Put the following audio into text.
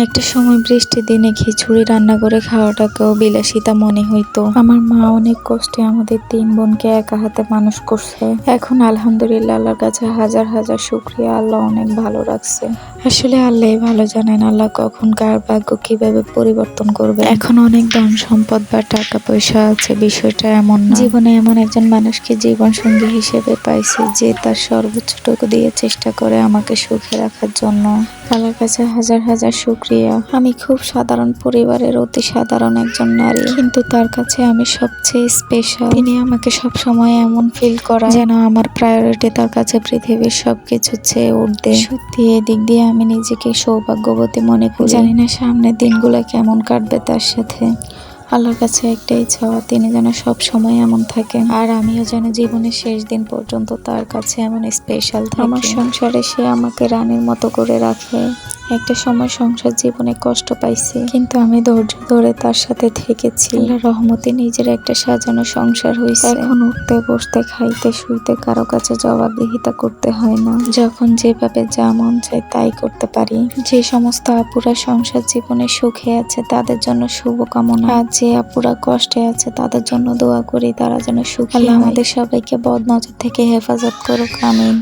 একটা সময় বৃষ্টির দিনে খিচুড়ি রান্না করে খাওয়াটাকেও বিলাসিতা মনে হইতো। আমার মা অনেক কষ্টে আমাদের 3 বোনকে একা হাতে মানুষ করছে। এখন আলহামদুলিল্লাহ আল্লাহর কাছে হাজার হাজার শুকরিয়া, আল্লাহ অনেক ভালো রাখছে। আসলে আল্লাহ ভালো জানেন আল্লাহ কখন কার ভাগ্য কিভাবে পরিবর্তন করবে। এখন অনেক ধন সম্পদ বা টাকা পয়সা আছে, বিষয়টা এমন না। জীবনে এমন একজন মানুষকে জীবন সঙ্গী হিসেবে পাইছি যে তার সর্বোচ্চটুকু দিয়ে চেষ্টা করে আমাকে সুখে রাখার জন্য। আল্লাহর কাছে হাজার হাজার শুকরিয়া। আমি খুব সাধারণ পরিবারের অতি সাধারণ একজন নারী, কিন্তু তার কাছে আমি সবচেয়ে স্পেশাল। তিনি আমাকে সবসময় এমন ফিল করা যেন আমার প্রায়োরিটি তার কাছে পৃথিবীর সবকিছু চেয়ে উঠবে। সত্যি এদিক দিয়ে আমি নিজেকে সৌভাগ্যবতী মনে করি। জানি না সামনের দিনগুলো কেমন কাটবে তার সাথে। আল্লাহর কাছে একটাই চাওয়া, তিনি যেন সব সময় এমন থাকেন, আর আমিও যেন জীবনের শেষ দিন পর্যন্ত তার কাছে এমন স্পেশাল থাকি। আমার সংসারে সে আমাকে রানীর মতো করে রাখে। একটা সময় সংসার জীবনে কষ্ট পাইছি, কিন্তু আমি ধৈর্য ধরে তার সাথে থেকেছি। আল্লাহর রহমতে নিজের একটা সাজানো সংসার হয়েছে। এখন উঠতে বসতে খাইতে শুইতে কারো কাছে জবাবদিহিতা করতে হয় না। যখন যেভাবে যা মন চায় তাই করতে পারি। যে সমস্ত আপুরা সংসার জীবনে সুখে আছে তাদের জন্য শুভকামনা, আর যে আপুরা কষ্টে আছে তাদের জন্য দোয়া করি তারা যেন সুখী হয়। আল্লাহ আমাদের সবাইকে বদনজর থেকে হেফাজত করুক, আমিন।